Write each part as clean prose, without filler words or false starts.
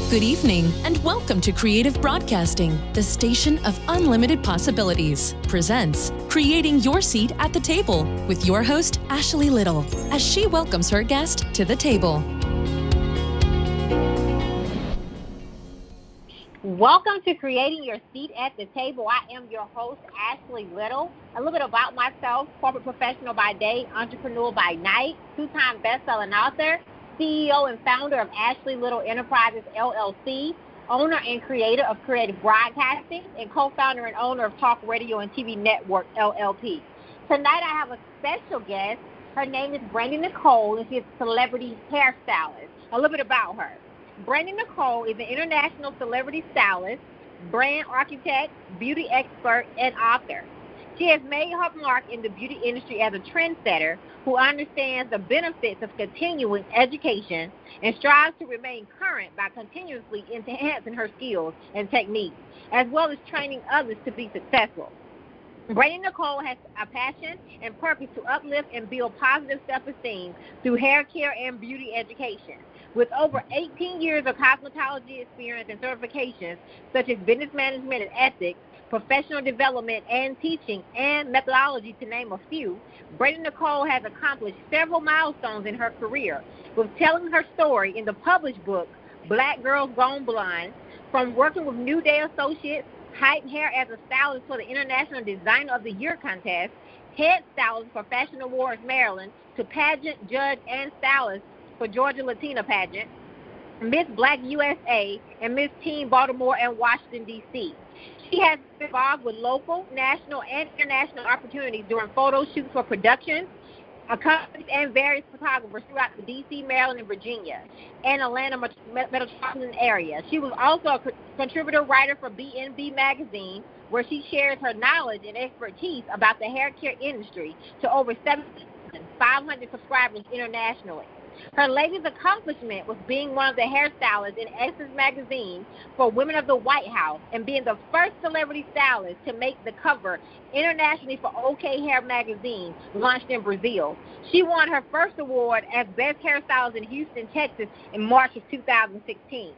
Good evening, and welcome to Creative Broadcasting, the station of unlimited possibilities, presents Creating Your Seat at the Table with your host, Ashley Little, as she welcomes her guest to the table. Welcome to Creating Your Seat at the Table. I am your host, Ashley Little. A little bit about myself: corporate professional by day, entrepreneur by night, two-time best-selling author, CEO and founder of Ashley Little Enterprises, LLC, owner and creator of Creative Broadcasting, and co-founder and owner of Talk Radio and TV Network, LLP. Tonight I have a special guest. Her name is Brandi Nichole, and she's a celebrity hairstylist. A little bit about her. Brandi Nichole is an international celebrity stylist, brand architect, beauty expert, and author. She has made her mark in the beauty industry as a trendsetter who understands the benefits of continuing education and strives to remain current by continuously enhancing her skills and techniques, as well as training others to be successful. Brandi Nichole has a passion and purpose to uplift and build positive self-esteem through hair care and beauty education. With over 18 years of cosmetology experience and certifications, such as business management and ethics, professional development and teaching, and methodology, to name a few, Brandi Nichole has accomplished several milestones in her career, with telling her story in the published book, Black Girls Gone Blind, from working with New Day Associates, Hype Hair as a stylist for the International Designer of the Year contest, head stylist for Fashion Awards Maryland, to pageant, judge, and stylist for Georgia Latina pageant, Miss Black USA, and Miss Teen Baltimore and Washington, D.C. She has been involved with local, national, and international opportunities during photo shoots for productions, companies, and various photographers throughout the D.C., Maryland, and Virginia, and Atlanta metropolitan area. She was also a contributor writer for B&B magazine, where she shares her knowledge and expertise about the hair care industry to over 7,500 subscribers internationally. Her latest accomplishment was being one of the hairstylists in Essence magazine for Women of the White House and being the first celebrity stylist to make the cover internationally for OK Hair magazine, launched in Brazil. She won her first award as Best Hairstylist in Houston, Texas in March of 2016.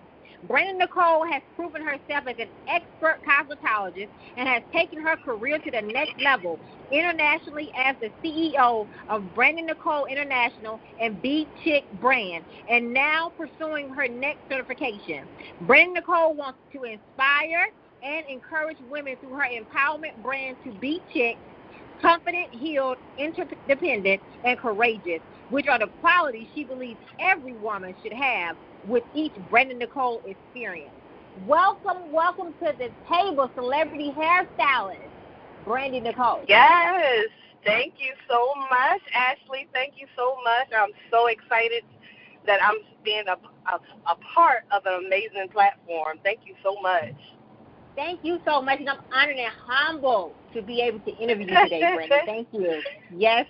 Brandi Nichole has proven herself as an expert cosmetologist and has taken her career to the next level internationally as the CEO of Brandi Nichole International and Be Chick brand, and now pursuing her next certification. Brandi Nichole wants to inspire and encourage women through her empowerment brand to be chicks, confident, healed, interdependent, and courageous, which are the qualities she believes every woman should have with each Brandi Nichole experience. Welcome to the table, celebrity hairstylist, Brandi Nichole. Yes, thank you so much, Ashley. Thank you so much. I'm so excited that I'm being a part of an amazing platform. Thank you so much. Thank you so much, and I'm honored and humbled to be able to interview you today, Brandi. Thank you. Yes.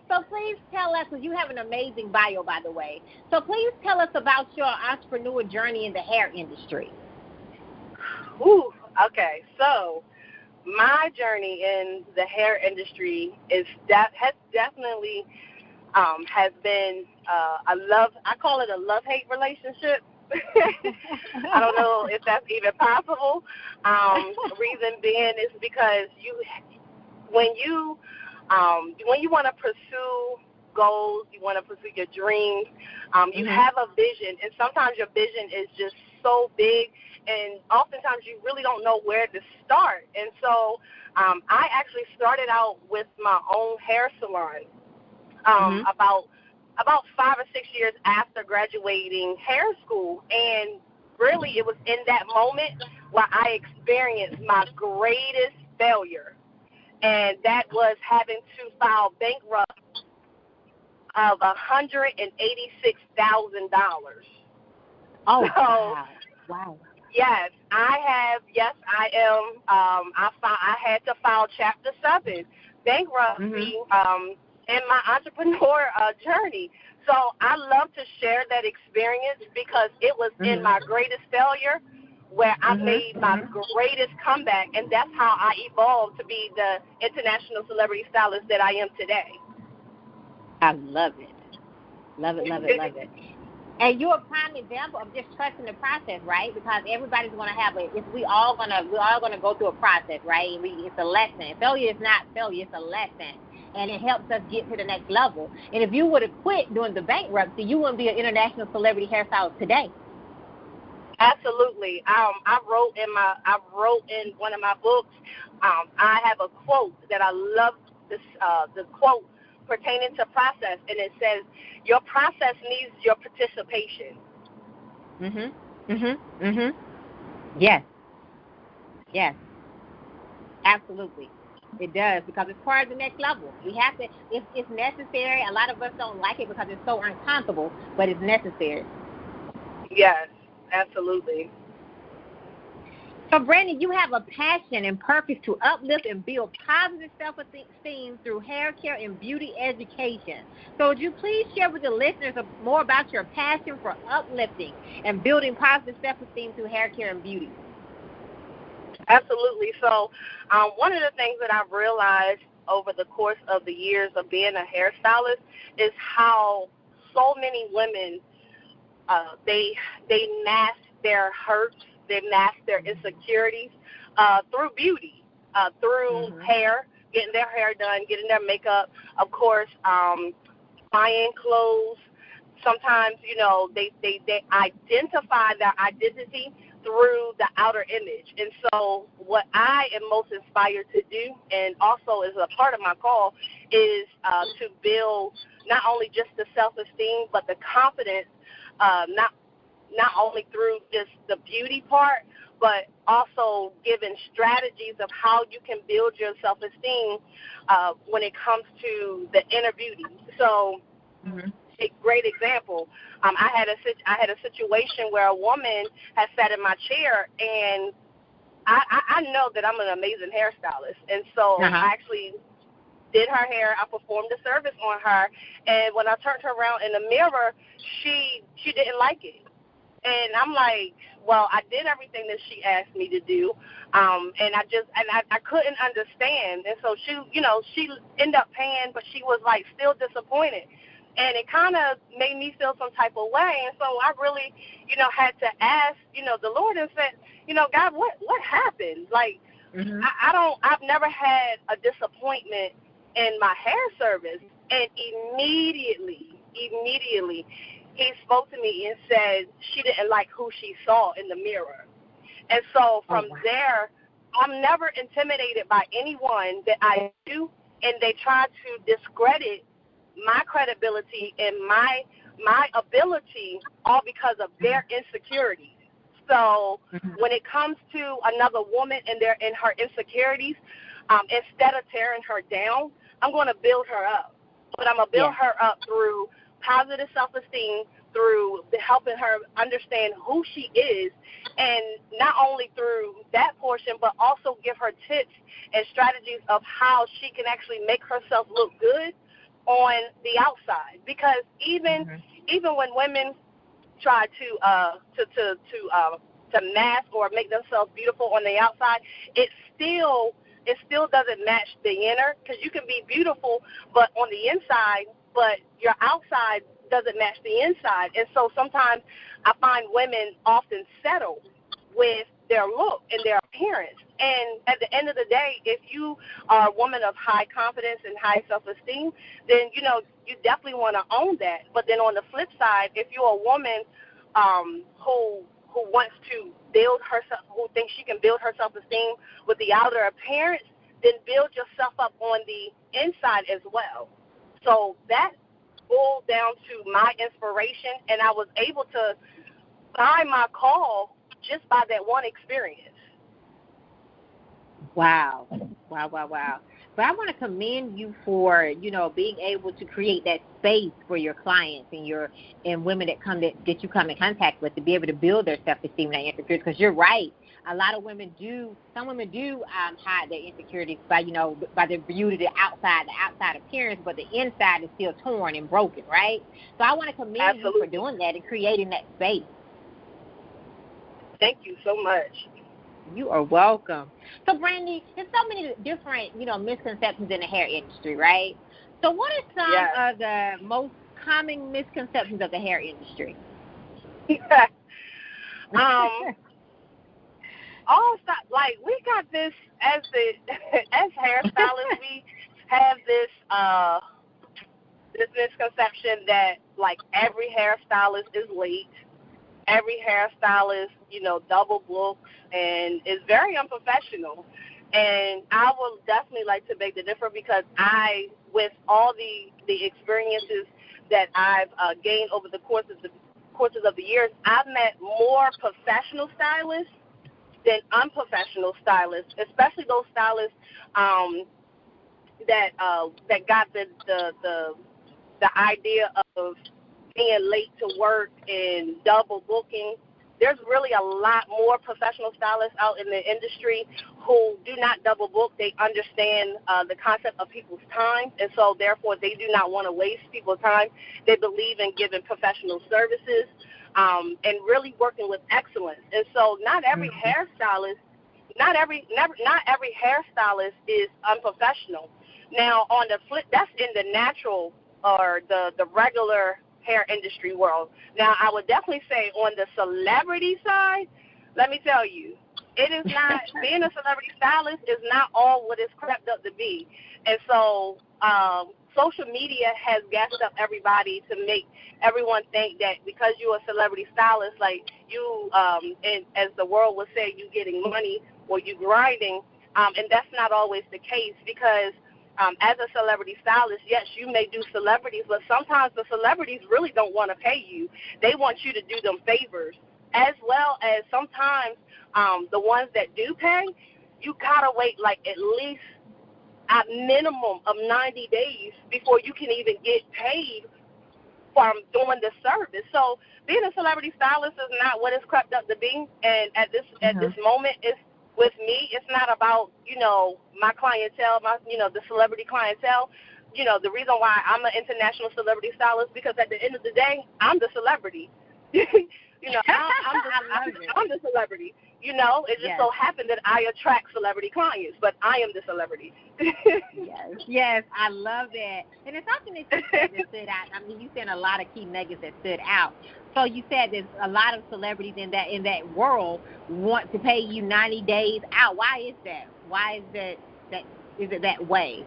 So please tell us, because you have an amazing bio, by the way. So please tell us about your entrepreneur journey in the hair industry. Ooh, okay. So my journey in the hair industry has definitely has been I call it a love-hate relationship. I don't know if that's even possible. Reason being is because when you want to pursue goals, you want to pursue your dreams, you have a vision, and sometimes your vision is just so big, and oftentimes you really don't know where to start. And so I actually started out with my own hair salon about 5 or 6 years after graduating hair school, and really it was in that moment where I experienced my greatest failure, and that was having to file bankrupt of $186,000. Oh, so, wow. Yes, I am. I had to file Chapter 7 bankruptcy in my entrepreneur journey. So I love to share that experience because it was in my greatest failure where I made my greatest comeback, and that's how I evolved to be the international celebrity stylist that I am today. I love it. Love it. And you're a prime example of just trusting the process, right? Because everybody's going to have we're all gonna go through a process, right? It's a lesson. Failure is not failure; it's a lesson, and it helps us get to the next level. And if you would have quit during the bankruptcy, you wouldn't be an international celebrity hairstylist today. Absolutely. I wrote in one of my books. I have a quote that I love. This the quote pertaining to process, and it says, "Your process needs your participation." Yes. Yes. Absolutely. It does, because it's part of the next level. We have to. It's necessary. A lot of us don't like it because it's so uncomfortable, but it's necessary. Yes. Absolutely. So, Brandi, you have a passion and purpose to uplift and build positive self-esteem through hair care and beauty education. So would you please share with the listeners more about your passion for uplifting and building positive self-esteem through hair care and beauty? Absolutely. So one of the things that I've realized over the course of the years of being a hairstylist is how so many women, they mask their hurts, they mask their insecurities through beauty, through hair, getting their hair done, getting their makeup, of course, buying clothes. Sometimes, they identify their identity through the outer image. And so what I am most inspired to do, and also is a part of my call, is to build not only just the self-esteem, but the confidence, not only through just the beauty part, but also giving strategies of how you can build your self-esteem when it comes to the inner beauty. So a great example, I had a situation where a woman had sat in my chair, and I know that I'm an amazing hairstylist, and so I actually did her hair. I performed a service on her, and when I turned her around in the mirror, she didn't like it. And I'm like, well, I did everything that she asked me to do, and I couldn't understand. And so she ended up paying, but she was like still disappointed. And it kind of made me feel some type of way. And so I really, had to ask, the Lord, and said, God, what happened? Like, I've never had a disappointment in my hair service. And immediately, he spoke to me and said she didn't like who she saw in the mirror. And so from there, I'm never intimidated by anyone that I do, and they try to discredit my credibility and my ability, all because of their insecurities. So when it comes to another woman and her insecurities, instead of tearing her down, I'm going to build her up. But I'm going to build her up through positive self-esteem, through helping her understand who she is, and not only through that portion, but also give her tips and strategies of how she can actually make herself look good on the outside. Because even when women try to mask or make themselves beautiful on the outside, it still doesn't match the inner, because you can be beautiful but on the inside, but your outside doesn't match the inside. And so sometimes I find women often settle with their look and their appearance. And at the end of the day, if you are a woman of high confidence and high self-esteem, then, you definitely want to own that. But then on the flip side, if you're a woman who wants to build herself, who thinks she can build her self-esteem with the outer appearance, then build yourself up on the inside as well. So that boiled down to my inspiration, and I was able to find my call just by that one experience. Wow. But I want to commend you for, being able to create that space for your clients and women that you come in contact with, to be able to build their self-esteem and their insecurities. Because you're right. A lot of women do hide their insecurities by their beauty, the outside appearance, but the inside is still torn and broken, right? So I want to commend you for doing that and creating that space. Thank you so much. You are welcome. So, Brandi, there's so many different, misconceptions in the hair industry, right? So what are some of the most common misconceptions of the hair industry? All stuff, like, we got this as as hairstylists, we have this misconception that, like, every hairstylist is late. Every hairstylist, double books and is very unprofessional. And I would definitely like to beg the difference, because with all the experiences that I've gained over the courses of the years, I've met more professional stylists than unprofessional stylists, especially those stylists that got the idea of being late to work and double booking. There's really a lot more professional stylists out in the industry who do not double book. They understand the concept of people's time, and so therefore they do not want to waste people's time. They believe in giving professional services and really working with excellence. And so not every hairstylist is unprofessional. Now, on the flip, that's in the natural or the regular hair industry world. Now, I would definitely say on the celebrity side, let me tell you, it is not, being a celebrity stylist is not all what it's crept up to be. And so social media has gassed up everybody to make everyone think that because you're a celebrity stylist, like you, and as the world would say, you getting money or you grinding, and that's not always the case, because as a celebrity stylist, yes, you may do celebrities, but sometimes the celebrities really don't want to pay you. They want you to do them favors, as well as sometimes the ones that do pay, you got to wait like at least a minimum of 90 days before you can even get paid from doing the service. So being a celebrity stylist is not what it's crept up to be, and at this moment, with me, it's not about, my clientele, the celebrity clientele. The reason why I'm an international celebrity stylist, because at the end of the day, I'm the celebrity. I'm the celebrity. It just so happened that I attract celebrity clients, but I am the celebrity. Yes, I love that. And it's something that you said that stood out. I mean, you said a lot of key nuggets that stood out. So you said there's a lot of celebrities in that world want to pay you 90 days out. Why is that? Why is is it that way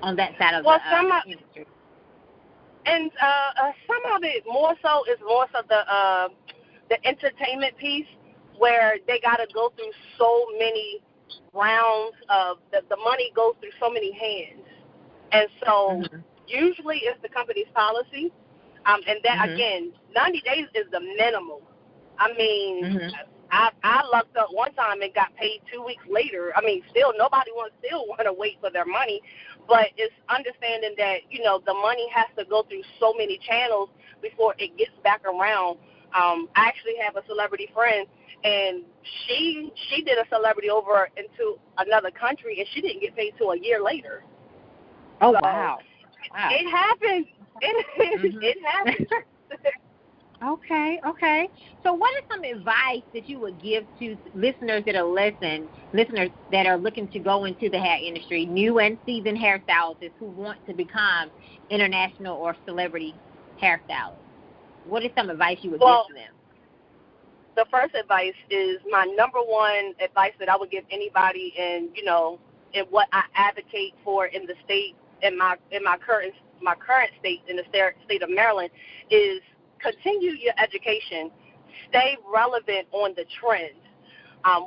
on that side of the industry? And some of it more so the entertainment piece, where they got to go through so many rounds of the money goes through so many hands. And so usually it's the company's policy. And that, again, 90 days is the minimum. I mean, I lucked up one time and got paid 2 weeks later. I mean, nobody want to wait for their money. But it's understanding that, the money has to go through so many channels before it gets back around. I actually have a celebrity friend, and she did a celebrity over into another country, and she didn't get paid till a year later. Oh, so, wow. It happens. It happens. Okay. So what is some advice that you would give to listeners that are looking to go into the hair industry, new and seasoned hairstylists who want to become international or celebrity hairstylists? What is some advice you would give to them? The first advice is my number one advice that I would give anybody in what I advocate for in the state, in my current state, in the state of Maryland, is continue your education. Stay relevant on the trends.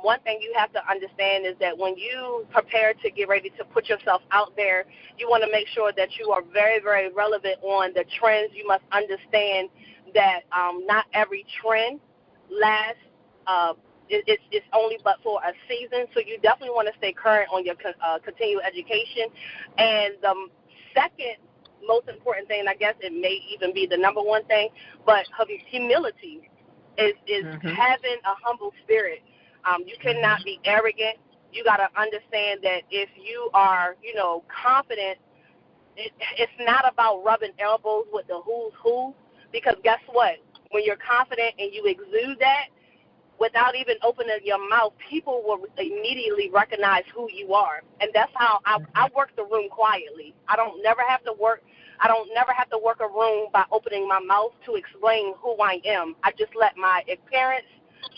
One thing you have to understand is that when you prepare to get ready to put yourself out there, you want to make sure that you are very, very relevant on the trends. You must understand that not every trend lasts. It's only but for a season, so you definitely want to stay current on your continued education. And the second most important thing, and I guess it may even be the number one thing, but humility is having a humble spirit. You cannot be arrogant. You got to understand that if you are, confident, it's not about rubbing elbows with the who's who, because guess what? When you're confident and you exude that, without even opening your mouth, people will immediately recognize who you are. And that's how I work the room quietly. I don't never have to work I don't never have to work a room by opening my mouth to explain who I am. I just let my appearance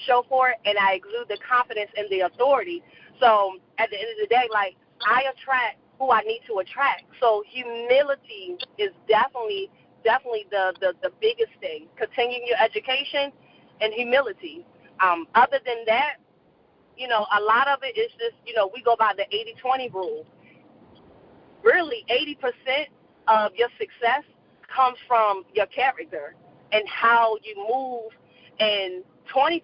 show for it, and I exude the confidence and the authority. So at the end of the day, like, I attract who I need to attract. So humility is definitely the biggest thing. Continuing your education and humility. Other than that, a lot of it is just, we go by the 80-20 rule. Really, 80% of your success comes from your character and how you move, and 20%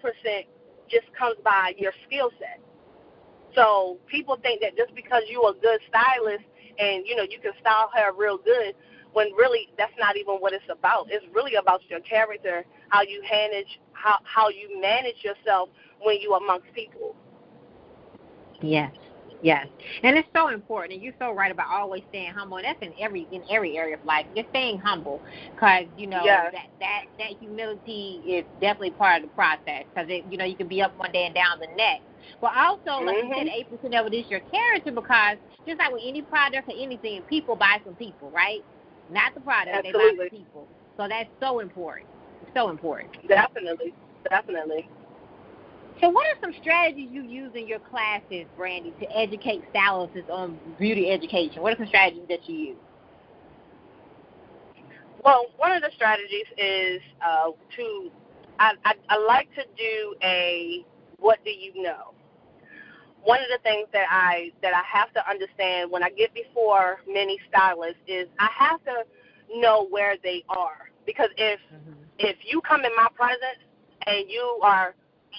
just comes by your skill set. So people think that just because you're a good stylist and, you can style hair real good, when really that's not even what it's about. It's really about your character, how you manage yourself when you're amongst people. Yes. Yes, and it's so important, and you're so right about always staying humble, and that's in every area of life, just staying humble, because, that humility is definitely part of the process, because, you can be up one day and down the next. But also, like you said, 8% of it is your character, because just like with any product or anything, people buy from people, right? Not the product, Absolutely. They buy from people. So that's so important. So important. Definitely. So what are some strategies you use in your classes, Brandi, to educate stylists on beauty education? What are some strategies that you use? Well, one of the strategies is I like to do a what do you know? One of the things that I have to understand when I get before many stylists is I have to know where they are. Because if you come in my presence and you are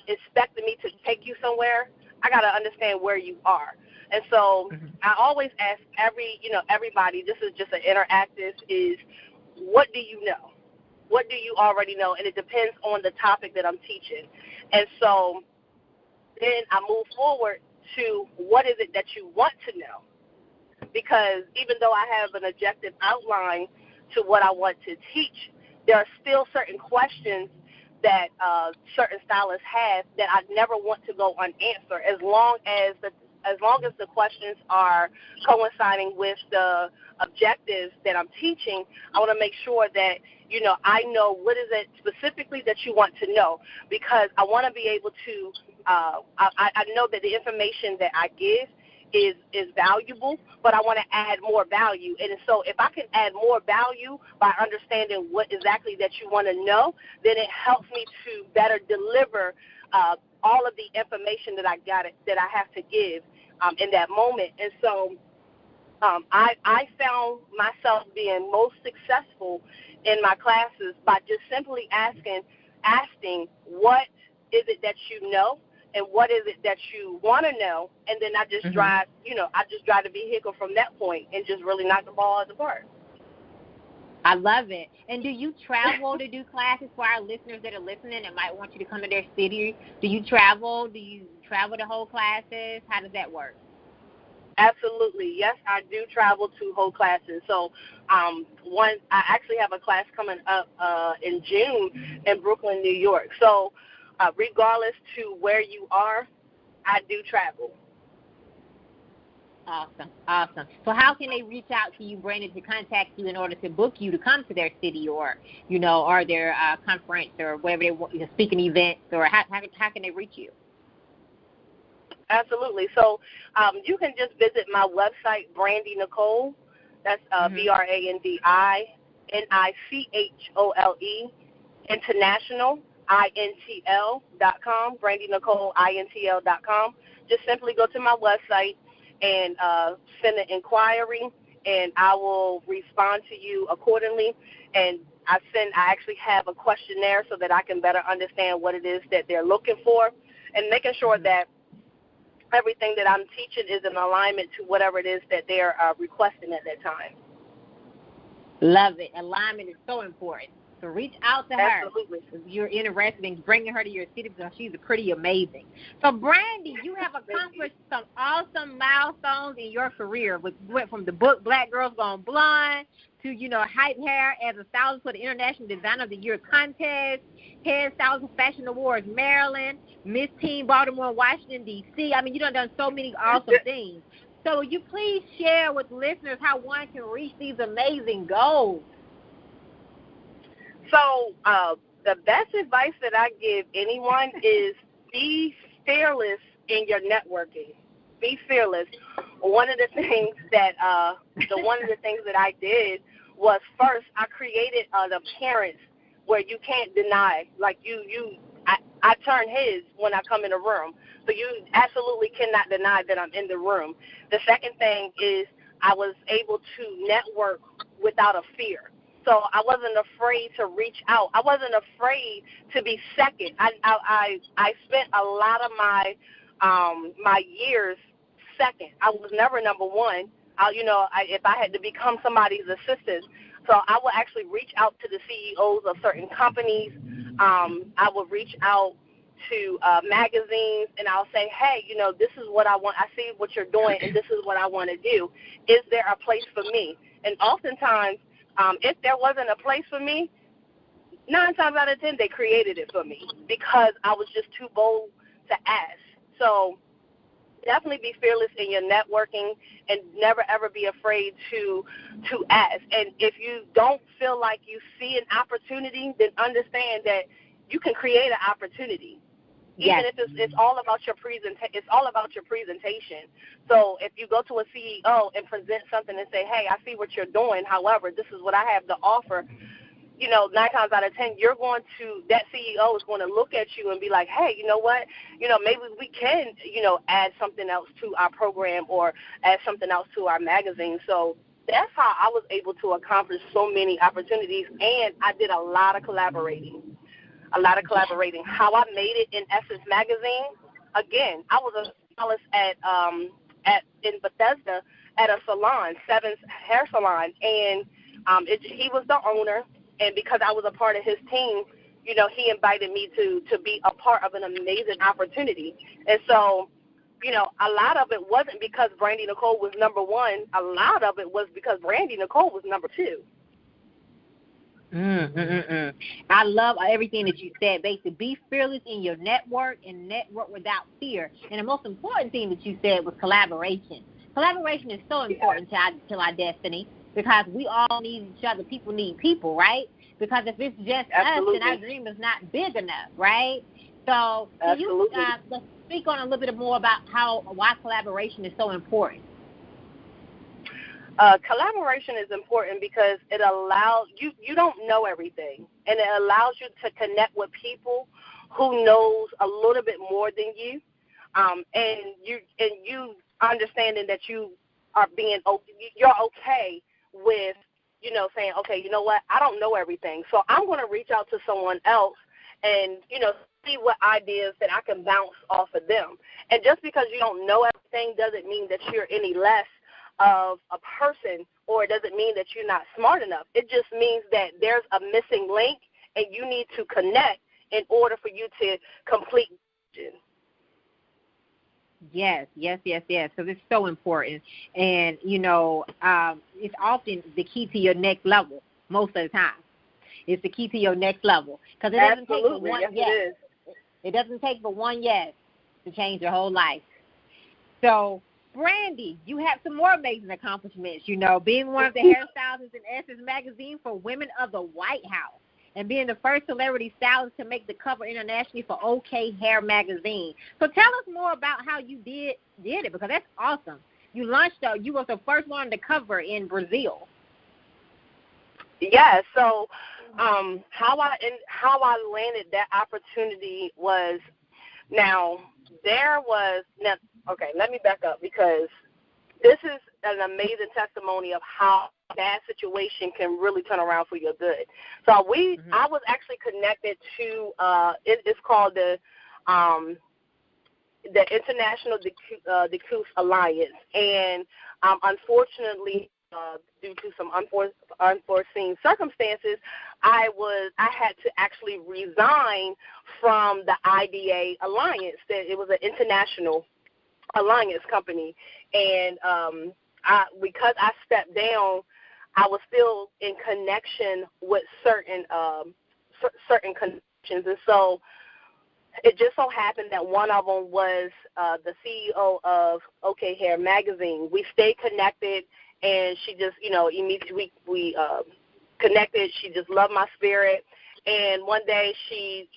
expecting me to take you somewhere, I got to understand where you are. And so I always ask everybody, this is just an interactive, is what do you know? What do you already know? And it depends on the topic that I'm teaching. And so then I move forward to what is it that you want to know? Because even though I have an objective outline to what I want to teach, there are still certain questions that certain stylists have that I never want to go unanswered, as long as the questions are coinciding with the objectives that I'm teaching. I want to make sure that I know what is it specifically that you want to know, because I want to be able to I know that the information that I give is valuable, but I want to add more value. And so if I can add more value by understanding what exactly that you want to know, then it helps me to better deliver all of the information that I have to give in that moment. And so I found myself being most successful in my classes by just simply asking what is it that you know, and what is it that you want to know, and then I just drive the vehicle from that point and just really knock the ball out of the park. I love it. And do you travel to do classes for our listeners that are listening and might want you to come to their city? Do you travel? Do you travel to hold classes? How does that work? Absolutely. Yes, I do travel to hold classes. So I actually have a class coming up in June in Brooklyn, New York. So regardless to where you are, I do travel. Awesome. So how can they reach out to you, Brandi, to contact you in order to book you to come to their city or their conference or whatever they want, speaking events, or how can they reach you? Absolutely. So you can just visit my website, Brandi Nichole. That's BrandiNichole, International, INTL.com, BrandiNicholeINTL.com. Just simply go to my website and send an inquiry, and I will respond to you accordingly. And I actually have a questionnaire so that I can better understand what it is that they're looking for, and making sure that everything that I'm teaching is in alignment to whatever it is that they're requesting at that time. Love it. Alignment is so important. So reach out to her if you're interested in bringing her to your city, because she's pretty amazing. So, Brandi, you have accomplished some awesome milestones in your career. Went from the book Black Girls Gone Blonde to, hype hair as a stylist for the International Designer of the Year contest, Head Stylist Fashion Awards Maryland, Miss Teen Baltimore, Washington, D.C. I mean, you done so many awesome things. So will you please share with listeners how one can reach these amazing goals? So the best advice that I give anyone is be fearless in your networking. Be fearless. One of the things that I did was, first I created an appearance where you can't deny. Like I turn heads when I come in a room, so you absolutely cannot deny that I'm in the room. The second thing is I was able to network without a fear. So I wasn't afraid to reach out. I wasn't afraid to be second. I spent a lot of my years second. I was never number one. If I had to become somebody's assistant, so I would actually reach out to the CEOs of certain companies. I would reach out to magazines, and I'll say, hey, this is what I want. I see what you're doing, and this is what I want to do. Is there a place for me? And oftentimes, if there wasn't a place for me, 9 times out of 10, they created it for me because I was just too bold to ask. So definitely be fearless in your networking and never, ever be afraid to ask. And if you don't feel like you see an opportunity, then understand that you can create an opportunity. Even if it's all about your it's all about your presentation. So if you go to a CEO and present something and say, hey, I see what you're doing, however, this is what I have to offer, 9 times out of 10, that CEO is going to look at you and be like, hey, you know what, maybe we can, add something else to our program or add something else to our magazine. So that's how I was able to accomplish so many opportunities, and I did a lot of collaborating. How I made it in Essence Magazine, again, I was a stylist in Bethesda at a salon, Seven's Hair Salon, and he was the owner, and because I was a part of his team, he invited me to be a part of an amazing opportunity. And so, a lot of it wasn't because Brandi Nichole was number one. A lot of it was because Brandi Nichole was number two. I love everything that you said. Basically, be fearless in your network and network without fear. And the most important thing that you said was collaboration. Collaboration is so important to our destiny because we all need each other. People need people, right? Because if it's just us, then our dream is not big enough, right? So can you let's speak on a little bit more about why collaboration is so important? Collaboration is important because it allows you don't know everything, and it allows you to connect with people who knows a little bit more than you, and you understanding that you're okay with saying, okay, you know what, I don't know everything, so I'm going to reach out to someone else and see what ideas that I can bounce off of them. And just because you don't know everything doesn't mean that you're any less of a person, or it doesn't mean that you're not smart enough. It just means that there's a missing link and you need to connect in order for you to complete it. Yes. So it's so important. And, it's often the key to your next level most of the time. It's the key to your next level. Because it doesn't take but one yes. It doesn't take but one yes to change your whole life. So, Brandi, you have some more amazing accomplishments, being one of the hairstylists in Essence Magazine for Women of the White House and being the first celebrity stylist to make the cover internationally for OK Hair Magazine. So tell us more about how you did it, because that's awesome. You was the first one on the cover in Brazil. Yeah, so how I landed that opportunity was okay, let me back up, because this is an amazing testimony of how a bad situation can really turn around for your good. So I was actually connected to it's called the International Decus Alliance, and unfortunately, due to some unforeseen circumstances, I had to actually resign from the IDA Alliance. It was an international alliance company, and because I stepped down, I was still in connection with certain connections, and so it just so happened that one of them was the CEO of OK Hair magazine. We stayed connected, and she just, immediately we connected. She just loved my spirit. And one day she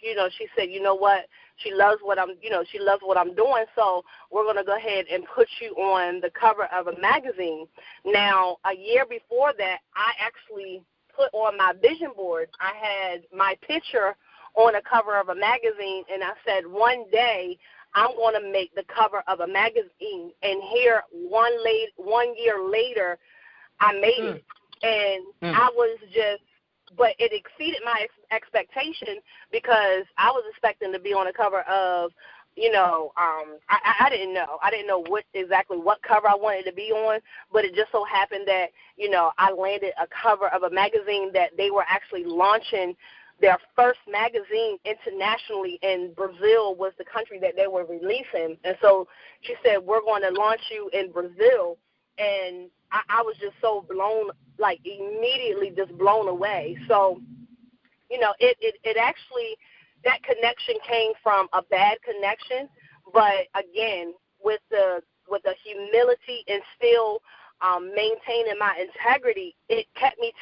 said, you know what? She loves what I'm doing. So we're going to go ahead and put you on the cover of a magazine. Now, a year before that, I actually put on my vision board, I had my picture on a cover of a magazine, and I said, one day I'm going to make the cover of a magazine. And here, 1 year later, I made it. And I was just, but it exceeded my expectation, because I was expecting to be on the cover of, I didn't know. I didn't know exactly what cover I wanted to be on, but it just so happened that, I landed a cover of a magazine that they were actually launching their first magazine internationally, and Brazil was the country that they were releasing. And so she said, we're going to launch you in Brazil. And I was just so blown, like immediately just blown away. So, it actually, that connection came from a bad connection, but again, with the humility and still maintaining my integrity, it kept me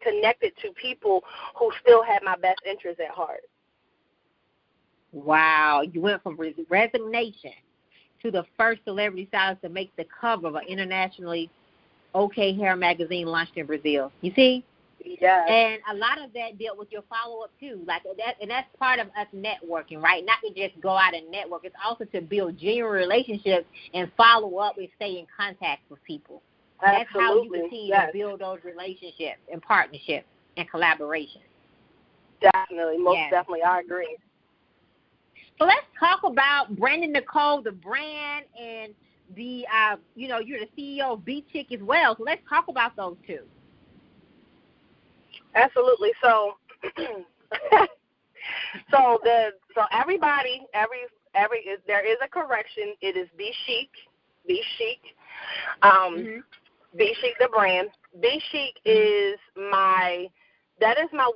connected to people who still had my best interests at heart. Wow, you went from resignation to the first celebrity stylist to make the cover of an internationally OK Hair magazine launched in Brazil. You see? Yeah. And a lot of that dealt with your follow-up, too. Like that, and that's part of us networking, right? Not to just go out and network. It's also to build genuine relationships and follow up and stay in contact with people. Absolutely. That's how you continue to build those relationships and partnerships and collaboration. Definitely. Most definitely. I agree. So let's talk about Brandi Nichole, the brand, and the, you're the CEO of Be Chic as well. So let's talk about those two. Absolutely. So, everybody, there is a correction. It is Be Chic, Be Chic, Be Chic, the brand. Be Chic is my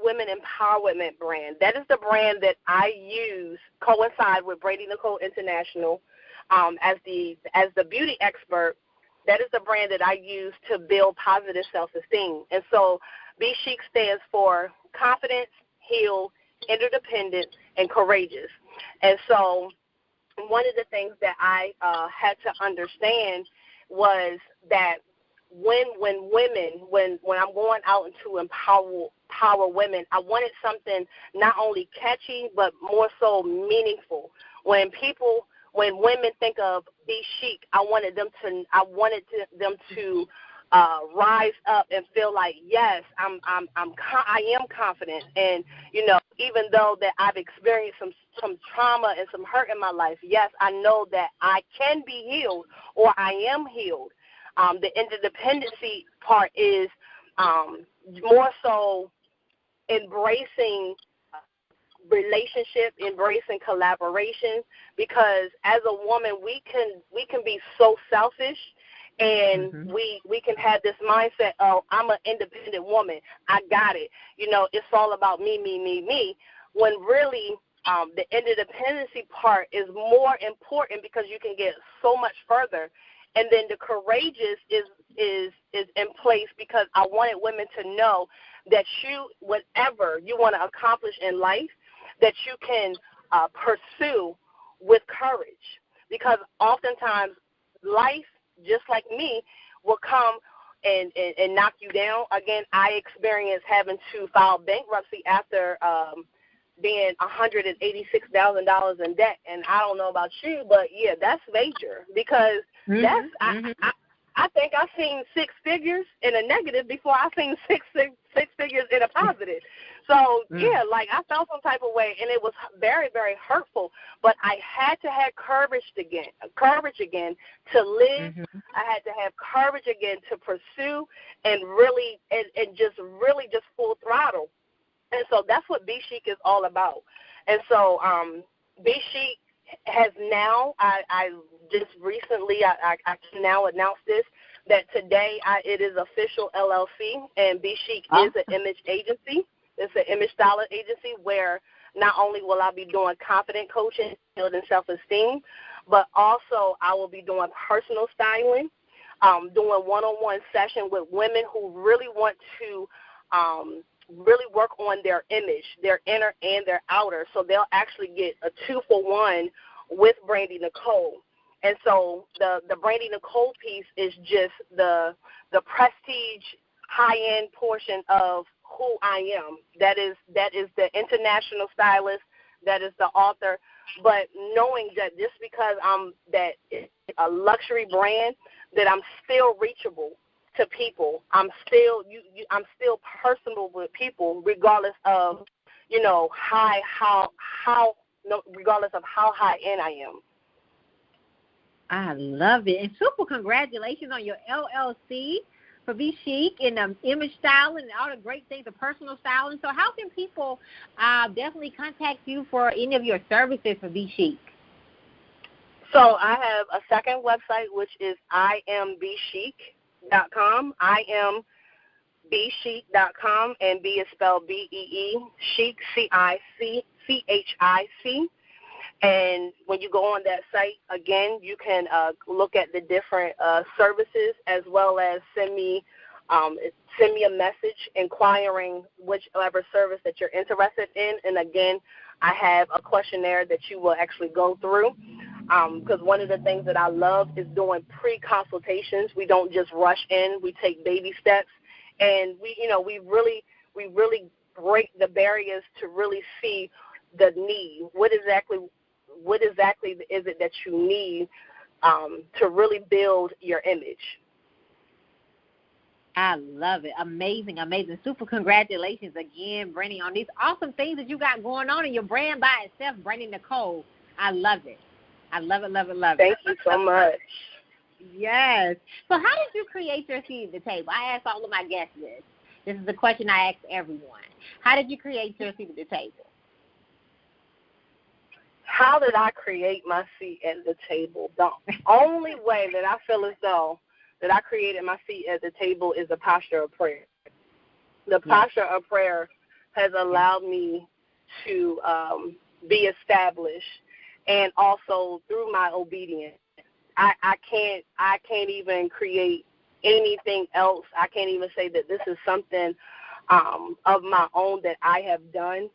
women empowerment brand. That is the brand that I use, coincide with Brandi Nichole International, as the beauty expert. That is the brand that I use to build positive self-esteem. And so Be Chic stands for confidence, heal, interdependent, and courageous. And so one of the things that I had to understand was that when I'm going out into empower women, I wanted something not only catchy but more so meaningful. When women think of Be Chic, I wanted them to rise up and feel like, yes, I am confident. And even though that I've experienced some trauma and some hurt in my life, yes, I know that I can be healed, or I am healed. The interdependency part is more so embracing relationship, embracing collaboration, because as a woman we can be so selfish, and we can have this mindset, oh, I'm an independent woman, I got it, it's all about me, when really the interdependency part is more important, because you can get so much further. And then the courageous is in place, because I wanted women to know that whatever you want to accomplish in life, that you can pursue with courage. Because oftentimes life, just like me, will come and knock you down. Again, I experienced having to file bankruptcy after being $186,000 in debt. And I don't know about you, but yeah, that's major, because I think I've seen six figures in a negative before I've seen six figures in a positive. So yeah, like I felt some type of way, and it was very, very hurtful. But I had to have courage again to live. I had to have courage again to pursue and really and just full throttle. And so that's what Be Chic is all about. And so Be Chic has now, I just recently, I can now announce this, that today it is official LLC, and Be Chic is an image agency. It's an image style agency where not only will I be doing confident coaching, building self-esteem, but also I will be doing personal styling, doing one-on-one session with women who really want to really work on their image, their inner and their outer. So they'll actually get a 2-for-1 with Brandi Nichole. And so the Brandi Nichole piece is just the prestige, high-end portion of who I am. That is the international stylist. That is the author. But knowing that just because that it's a luxury brand, that I'm still reachable to people. I'm still personable with people, regardless of regardless of how high end I am. I love it. And super congratulations on your LLC for Be Chic and image styling and all the great things, the personal styling. So how can people definitely contact you for any of your services for Be Chic? So I have a second website, which is iambchic.com. iambchic.com, and B is spelled B-E-E, chic, C-I-C-C-H-I-C. And when you go on that site, again, you can look at the different services, as well as send me a message inquiring whichever service that you're interested in. And again, I have a questionnaire that you will actually go through, because one of the things that I love is doing pre-consultations. We don't just rush in. We take baby steps, and we really break the barriers to really see the need. What exactly is it that you need to really build your image? I love it. Amazing. Super congratulations again, Brandi, on these awesome things that you got going on in your brand by itself, Brandi Nichole. I love it. I love it. Thank you so much. Yes. So how did you create your seat at the table? I ask all of my guests this. This is the question I ask everyone. How did you create your seat at the table? How did I create my seat at the table? The only way that I feel as though that I created my seat at the table is a posture of prayer. The posture of prayer has allowed me to be established, and also through my obedience. I can't even create anything else. I can't even say that this is something of my own that I have done.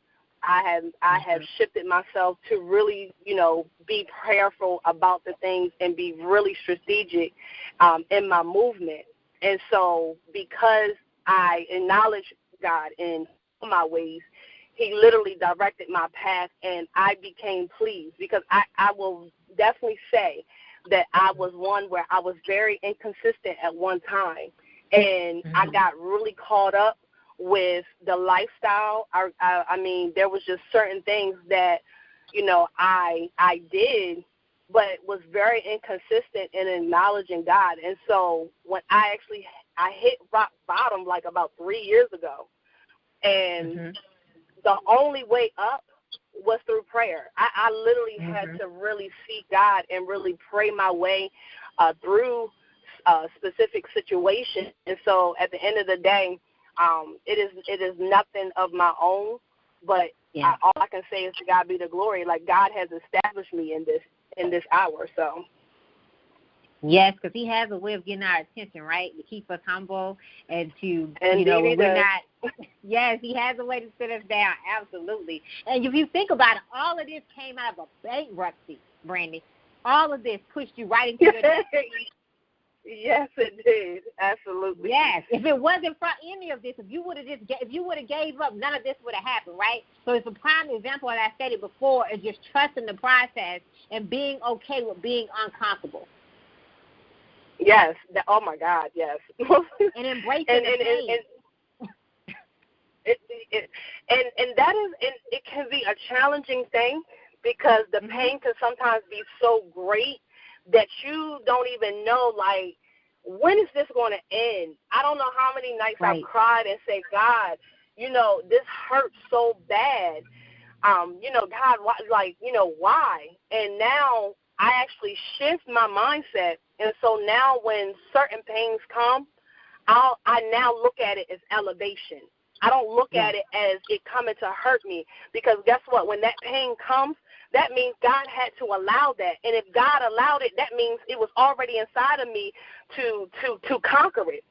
I have shifted myself to really, be prayerful about the things and be really strategic in my movement. And so because I acknowledge God in my ways, He literally directed my path, and I became pleased, because I will definitely say that I was one where I was very inconsistent at one time, and I got really caught up with the lifestyle. I mean, there was just certain things that, I did, but was very inconsistent in acknowledging God. And so when I hit rock bottom like about 3 years ago, and the only way up was through prayer. I literally had to really seek God and really pray my way through a specific situation. And so at the end of the day, it is nothing of my own, but all I can say is to God be the glory. Like, God has established me in this hour. So. Yes, because He has a way of getting our attention, right? To keep us humble and to, when we're not. Yes, He has a way to sit us down. Absolutely. And if you think about it, all of this came out of a bankruptcy, Brandi. All of this pushed you right into your destiny. Yes, it did. Absolutely. Yes. If it wasn't for any of this, if you would have gave up, none of this would have happened, right? So it's a prime example, as I stated before, is just trusting the process and being okay with being uncomfortable. Yes. Oh my God. Yes. And embracing the pain. And that is, and it can be a challenging thing, because the pain can sometimes be so great that you don't even know, like, when is this going to end? I don't know how many nights I've cried and said, God, this hurts so bad. God, why? And now I actually shift my mindset. And so now when certain pains come, I now look at it as elevation. I don't look at it as it coming to hurt me, because guess what? When that pain comes, that means God had to allow that. And if God allowed it, that means it was already inside of me to conquer it.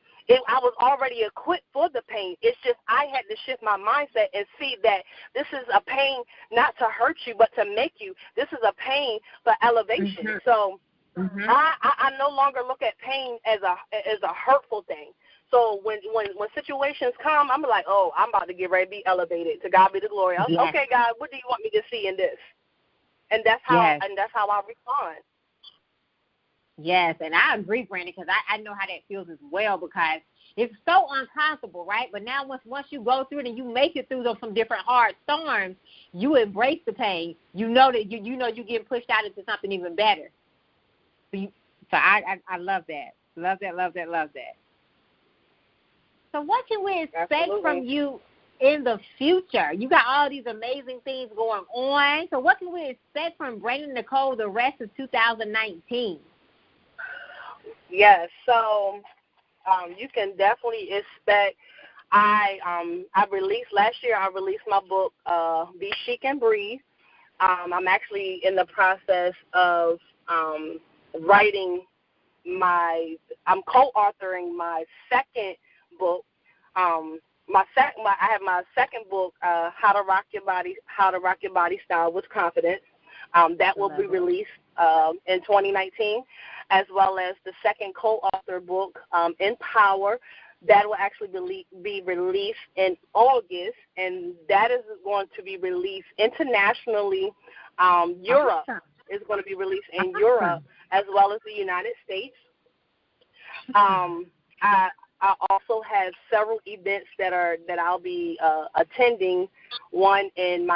I was already equipped for the pain. It's just I had to shift my mindset and see that this is a pain not to hurt you, but to make you. This is a pain for elevation. Mm-hmm. So I no longer look at pain as a hurtful thing. So when situations come, I'm like, oh, I'm about to get ready to be elevated. To God be the glory. Yes. Okay, God, what do you want me to see in this? And that's how I respond. Yes, and I agree, Brandi, because I know how that feels as well, because it's so uncomfortable, right? But now once you go through it and you make it through some different hard storms, you embrace the pain. You know that you know you're getting pushed out into something even better. So I love that. Love that. So what can we expect from you in the future? You got all these amazing things going on. So what can we expect from Brandi Nichole the rest of 2019? Yes, so you can definitely expect. I released last year. I released my book, Be Chic and Breathe. I'm actually in the process of writing I'm co-authoring my second book. I have my second book, How to Rock Your Body Style with Confidence. That will be released in 2019, as well as the second co-author book, Empower. That will actually be released in August, and that is going to be released internationally. Europe is going to be released in Europe, as well as the United States. I also have several events that I'll be attending. One in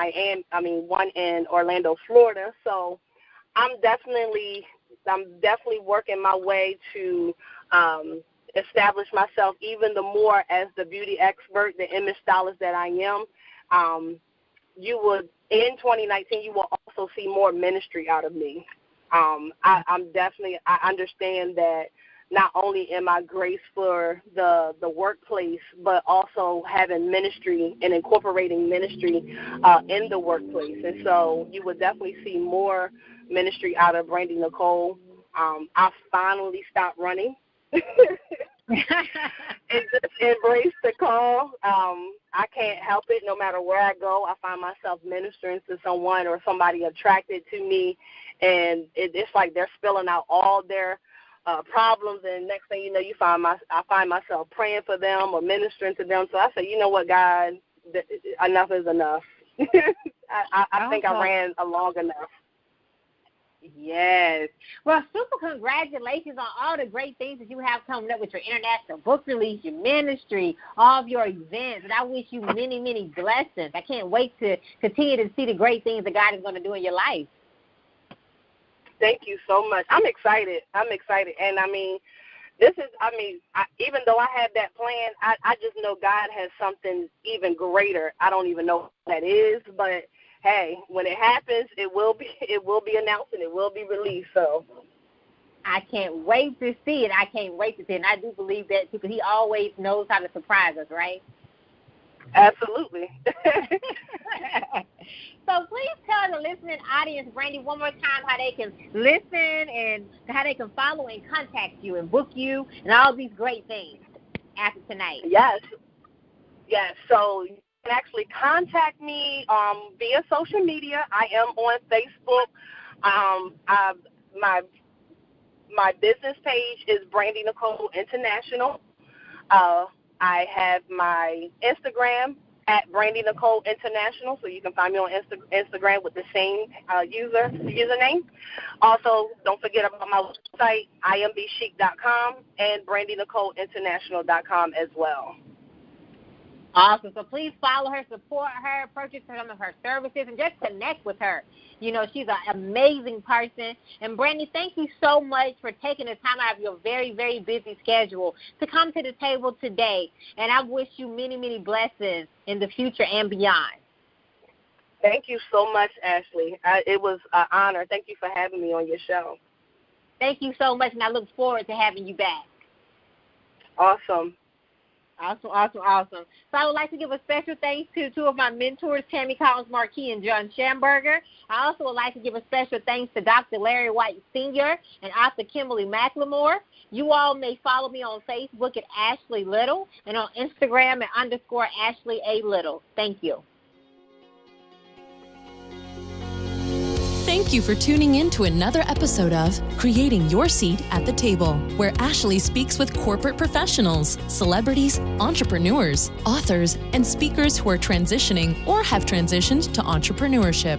Orlando, Florida. So I'm definitely working my way to establish myself even the more as the beauty expert, the image stylist that I am. In 2019, you will also see more ministry out of me. I understand that not only am I graced for the workplace, but also having ministry and incorporating ministry in the workplace. And so you will definitely see more ministry out of Brandi Nichole. I finally stopped running and just embrace the call. I can't help it. No matter where I go, I find myself ministering to someone or somebody attracted to me, and it's like they're spilling out all their problems, and next thing you know, I find myself praying for them or ministering to them. So I say, you know what, God, enough is enough. I think I ran long enough. Yes. Well, super congratulations on all the great things that you have coming up with your international book release, your ministry, all of your events. And I wish you many, many blessings. I can't wait to continue to see the great things that God is going to do in your life. Thank you so much. I'm excited. And, even though I had that plan, I just know God has something even greater. I don't even know what that is, but hey, when it happens, it will be announced and it will be released. So I can't wait to see it. And I do believe that too, because he always knows how to surprise us, right? Absolutely. So please tell the listening audience, Brandi, one more time how they can listen and how they can follow and contact you and book you and all these great things after tonight. Yes. So you can actually contact me via social media. I am on Facebook. My business page is Brandi Nichole International. I have my Instagram at Brandi Nichole International, so you can find me on Instagram with the same username. Also, don't forget about my website, imbchic.com, and BrandiNicholeInternational.com as well. Awesome. So please follow her, support her, purchase some of her services, and just connect with her. You know, she's an amazing person. And, Brandi, thank you so much for taking the time out of your very, very busy schedule to come to the table today. And I wish you many, many blessings in the future and beyond. Thank you so much, Ashley. It was an honor. Thank you for having me on your show. Thank you so much, and I look forward to having you back. Awesome. Awesome, awesome, awesome. So I would like to give a special thanks to two of my mentors, Tammy Collins-Markey and John Schamberger. I also would like to give a special thanks to Dr. Larry White Sr. and Author Kimberly McLemore. You all may follow me on Facebook at Ashley Little and on Instagram at _Ashley A. Little. Thank you. Thank you for tuning in to another episode of Creating Your Seat at the Table, where Ashley speaks with corporate professionals, celebrities, entrepreneurs, authors, and speakers who are transitioning or have transitioned to entrepreneurship.